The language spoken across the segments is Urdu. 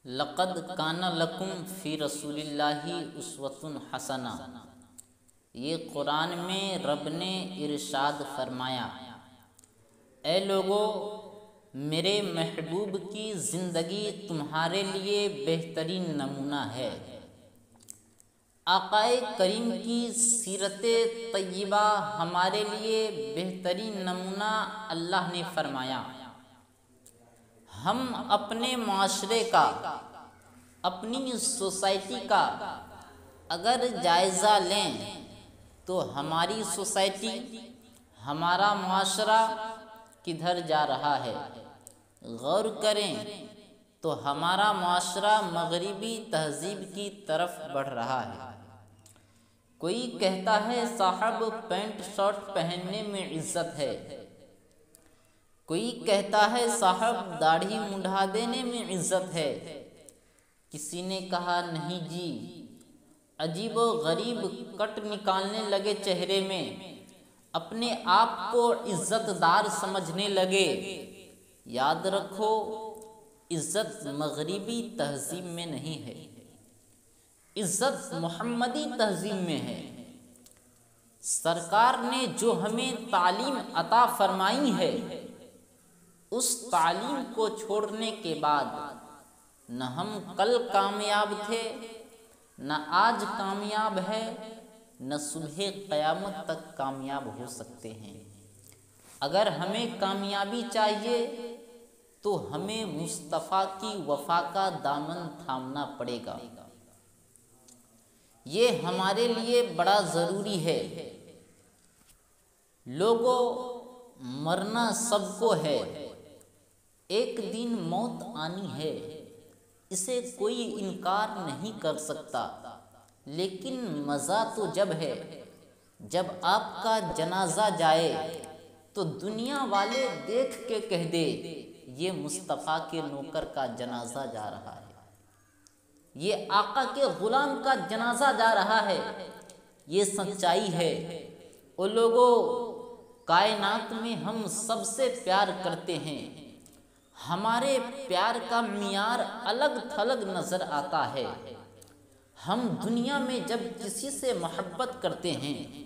لقد کان لکم فی رسول اللہ اسوۃ حسنہ، یہ قرآن میں رب نے ارشاد فرمایا، اے لوگو میرے محبوب کی زندگی تمہارے لیے بہترین نمونہ ہے۔ آقائے کریم کی سیرت طیبہ ہمارے لیے بہترین نمونہ اللہ نے فرمایا۔ ہم اپنے معاشرے کا، اپنی سوسائٹی کا اگر جائزہ لیں تو ہماری سوسائٹی، ہمارا معاشرہ کدھر جا رہا ہے؟ غور کریں تو ہمارا معاشرہ مغربی تہذیب کی طرف بڑھ رہا ہے۔ کوئی کہتا ہے صاحب پینٹ شرٹ پہننے میں عزت ہے، کوئی کہتا ہے صاحب داڑھی منڈا دینے میں عزت ہے۔ کسی نے کہا نہیں جی، عجیب و غریب کٹ نکالنے لگے چہرے میں، اپنے آپ کو عزت دار سمجھنے لگے۔ یاد رکھو، عزت مغربی تہذیب میں نہیں ہے، عزت محمدی تہذیب میں ہے۔ سرکار نے جو ہمیں تعلیم عطا فرمائی ہے، اس تعلیم کو چھوڑنے کے بعد نہ ہم کل کامیاب تھے، نہ آج کامیاب ہے، نہ صبح قیامت تک کامیاب ہو سکتے ہیں۔ اگر ہمیں کامیابی چاہیے تو ہمیں مصطفیٰ کی وفا کا دامن تھامنا پڑے گا۔ یہ ہمارے لیے بڑا ضروری ہے۔ لوگوں، مرنا سب کو ہے، ایک دن موت آنی ہے، اسے کوئی انکار نہیں کر سکتا، لیکن مزہ تو جب ہے جب آپ کا جنازہ جائے تو دنیا والے دیکھ کے کہہ دے یہ مصطفیٰ کے نوکر کا جنازہ جا رہا ہے، یہ آقا کے غلام کا جنازہ جا رہا ہے۔ یہ سچائی ہے۔ او لوگوں، کائنات میں ہم سب سے پیار کرتے ہیں، ہمارے پیار کا معیار الگ تھلگ نظر آتا ہے۔ ہم دنیا میں جب کسی سے محبت کرتے ہیں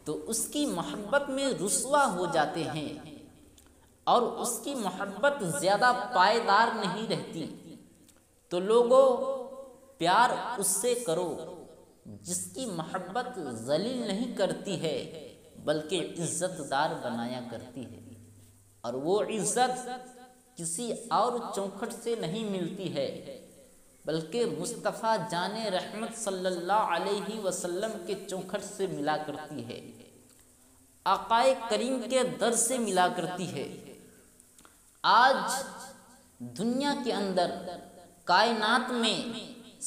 تو اس کی محبت میں رسوا ہو جاتے ہیں، اور اس کی محبت زیادہ پائیدار نہیں رہتی۔ تو لوگوں، پیار اس سے کرو جس کی محبت ذلیل نہیں کرتی ہے بلکہ عزت دار بنایا کرتی ہے، اور وہ عزت کسی اور چوکھٹ سے نہیں ملتی ہے بلکہ مصطفیٰ جان رحمت صلی اللہ علیہ وسلم کے چوکھٹ سے ملا کرتی ہے، آقائے کریم کے در سے ملا کرتی ہے۔ آج دنیا کے اندر، کائنات میں،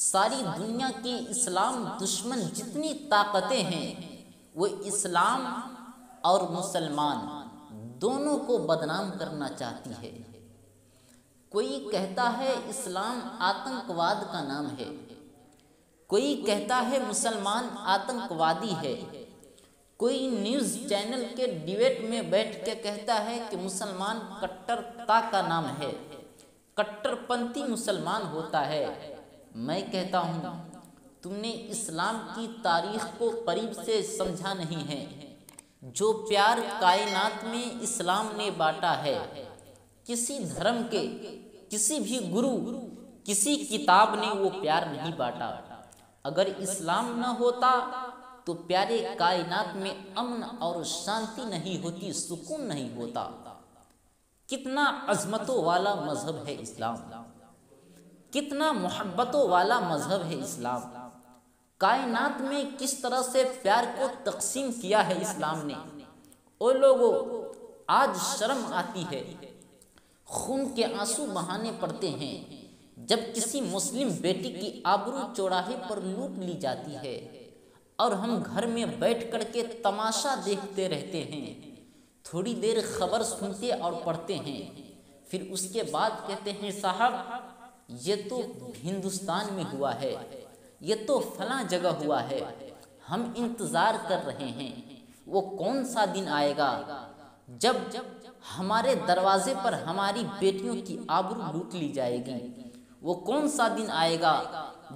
ساری دنیا کی اسلام دشمن جتنی طاقتیں ہیں، وہ اسلام اور مسلمان دونوں کو بدنام کرنا چاہتی ہے۔ کوئی کہتا ہے اسلام آتنکواد کا نام ہے، کوئی کہتا ہے مسلمان آتنکوادی ہے، کوئی نیوز چینل کے ڈیبیٹ میں بیٹھ کے کہتا ہے کہ مسلمان کٹرتا کا نام ہے، کٹر پنتھی مسلمان ہوتا ہے۔ میں کہتا ہوں تم نے اسلام کی تاریخ کو قریب سے سمجھا نہیں ہے۔ جو پیار کائنات میں اسلام نے بانٹا ہے، کسی دھرم کے، کسی بھی گرو، کسی کتاب نے وہ پیار نہیں بانٹا۔ اگر اسلام نہ ہوتا تو پیارے کائنات میں امن اور شانتی نہیں ہوتی، سکون نہیں ہوتا۔ کتنا عظمتوں والا مذہب ہے اسلام، کتنا محبتوں والا مذہب ہے اسلام۔ کائنات میں کس طرح سے پیار کو تقسیم کیا ہے اسلام نے۔ او لوگوں، آج شرم آتی ہے، خون کے آنسو بہانے پڑتے ہیں جب کسی مسلم بیٹی کی آبرو چوراہے پر لوٹ لی جاتی ہے، اور ہم گھر میں بیٹھ کر کے تماشا دیکھتے رہتے ہیں، تھوڑی دیر خبر سنتے اور پڑھتے ہیں، پھر اس کے بعد کہتے ہیں صاحب یہ تو ہندوستان میں ہوا ہے، یہ تو فلاں جگہ ہوا ہے، ہم انتظار کر رہے ہیں وہ کون سا دن آئے گا جب ہمارے دروازے پر ہماری بیٹیوں کی آبرو لوٹ لی جائے گی، وہ کون سا دن آئے گا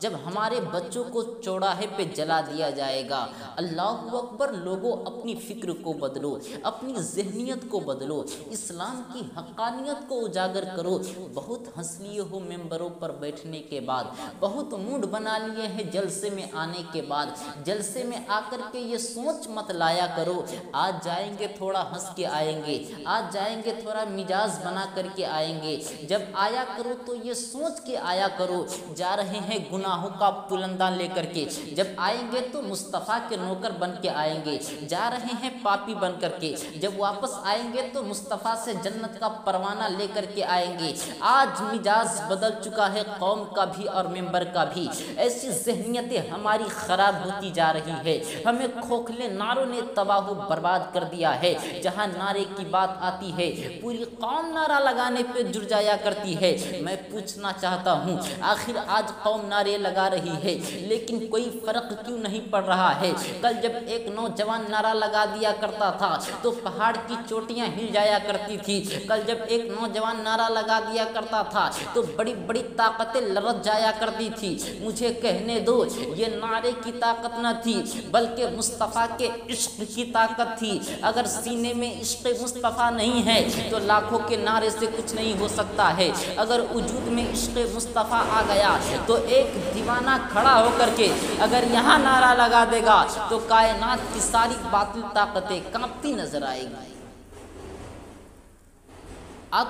جب ہمارے بچوں کو چوراہے پہ جلا دیا جائے گا؟ اللہ اکبر! لوگوں اپنی فکر کو بدلو، اپنی ذہنیت کو بدلو، اسلام کی حقانیت کو اجاگر کرو۔ بہت ہنس لیے ہو ممبروں پر بیٹھنے کے بعد، بہت موڈ بنا لیے ہیں جلسے میں آنے کے بعد، جلسے میں آ کر کے یہ سوچ مت لایا کرو آج جائیں گے تھوڑا ہنس کے آئیں گے، آج جائیں گے تھوڑا مزاج بنا کر کے آئیں گے۔ جب آیا کرو تو یہ سوچ کے آیا کرو جا رہے ہیں گناہوں کا پلندہ لے کر کے، جب آئیں گے تو مصطفیٰ کے نوکر بن کے آئیں گے، جا رہے ہیں پاپی بن کر کے، جب واپس آئیں گے تو مصطفیٰ سے جنت کا پروانہ لے کر کے آئیں گے۔ آج مزاج بدل چکا ہے قوم کا بھی اور ممبر کا بھی، ایسی ذہنیتیں ہماری خراب ہوتی جا رہی ہے، ہمیں کھوکھلے نعروں نے تباہ و برباد کر دیا ہے۔ جہاں نعرے کی بات آتی ہے پوری قوم نعرہ لگانے پہ جڑ جایا کرتی ہے۔ میں پوچھنا چاہتا ہوں آخر آج قوم نعرے لگا رہی ہے لیکن کوئی فرق کیوں نہیں پڑ رہا ہے؟ کل جب ایک نوجوان نعرہ لگا دیا کرتا تھا تو پہاڑ کی چوٹیاں ہل جایا کرتی تھی، کل جب ایک نوجوان نعرہ لگا دیا کرتا تھا تو بڑی بڑی طاقتیں لرز جایا کرتی تھی۔ مجھے کہنے دو یہ نعرے کی طاقت نہ تھی بلکہ مصطفیٰ کے عشق کی طاقت تھی۔ اگر سینے میں عشق مصطفیٰ نہیں ہے تو لاکھوں کے نعرے سے کچھ نہیں ہو سکتا ہے۔ اگر وجود میں عشق مصطفیٰ آ گیا تو ایک دیوانہ کھڑا ہو کر کے اگر یہاں نعرہ لگا دے گا تو کائنات کی ساری باطل طاقتیں کانپتی نظر آئے گی۔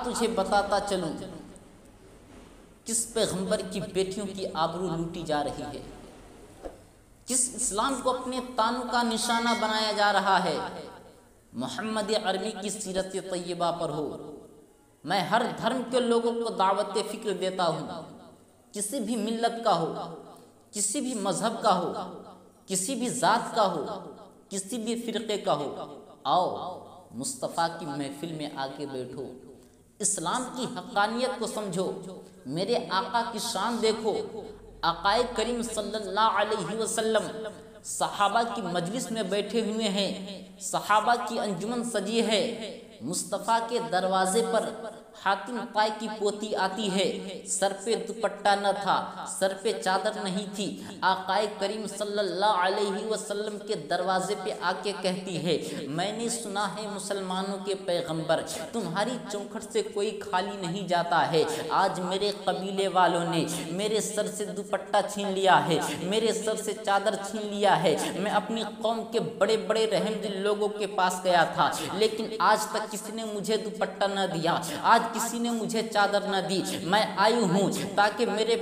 تجھے بتاتا چلوں کس پیغمبر کی بیٹیوں کی آبرو لوٹی جا رہی ہے، کس اسلام کو اپنے تانوں کا نشانہ بنایا جا رہا ہے۔ محمد عربی کی سیرت طیبہ پر ہو، میں ہر دھرم کے لوگوں کو دعوت فکر دیتا ہوں، کسی بھی ملت کا ہو، کسی بھی مذہب کا ہو، کسی بھی ذات کا ہو، کسی بھی فرقے کا ہو، آؤ مصطفیٰ کی محفل میں آ کے بیٹھو، اسلام کی حقانیت کو سمجھو، میرے آقا کی شان دیکھو۔ آقا کریم صلی اللہ علیہ وسلم صحابہ کی مجلس میں بیٹھے ہوئے ہیں، صحابہ کی انجمن سجی ہے، مصطفیٰ کے دروازے پر حاتم طائی کی پوتی آتی ہے، سر پہ دوپٹہ نہ تھا، سر پہ چادر نہیں تھی، آقا کریم صلی اللہ علیہ وسلم کے دروازے پہ آ کے کہتی ہے میں نے سنا ہے مسلمانوں کے پیغمبر تمہاری چوکھٹ سے کوئی خالی نہیں جاتا ہے، آج میرے قبیلے والوں نے میرے سر سے دوپٹہ چھین لیا ہے، میرے سر سے چادر چھین لیا ہے، میں اپنی قوم کے بڑے بڑے رحم دل لوگوں کے پاس گیا تھا لیکن آج تک کسی نے مجھے دوپٹہ نہ دیا، آج کسی نے مجھے چادر نہ دی، میں آئی ہوں تاکہ میرے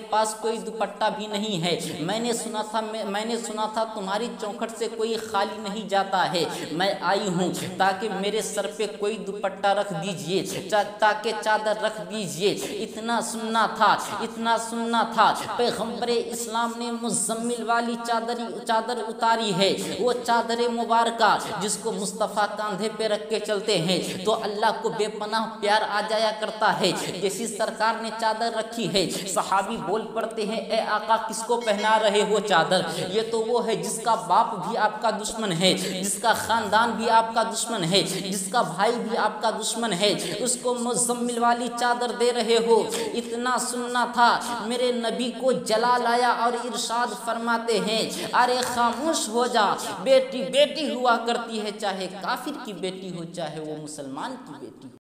پاس کوئی دوپٹہ بھی نہیں ہے، میں نے سنا تھا تمہاری چوکھٹ سے کوئی خالی نہیں جاتا ہے، میں آئی ہوں تاکہ میرے سر پہ کوئی دوپٹہ رکھ دیجئے، تاکہ چادر رکھ دیجئے۔ اتنا سننا تھا پیغمبر اسلام نے مزمل والی چادر اتاری ہے، وہ چادر مبارکہ جس کو مصطفیٰ کاندھے پہ رکھ کے چلتے ہیں تو اللہ کو بے پناہ پیار آ جایا کرتا ہے۔ جیسی سرکار نے چادر رکھی ہے صحابی بول پڑتے ہیں اے آقا کس کو پہنا رہے ہو چادر؟ یہ تو وہ ہے جس کا باپ بھی آپ کا دشمن ہے، جس کا خاندان بھی آپ کا دشمن ہے، جس کا بھائی بھی آپ کا دشمن ہے، اس کو مزمل والی چادر دے رہے ہو۔ اتنا سننا تھا میرے نبی کو جلال آیا اور ارشاد فرماتے ہیں ارے خاموش ہو جا، بیٹی بیٹی ہوا کرتی ہے، چاہے کافر کی بیٹی ہو چاہے وہ مسلمان کی بیٹی ہو۔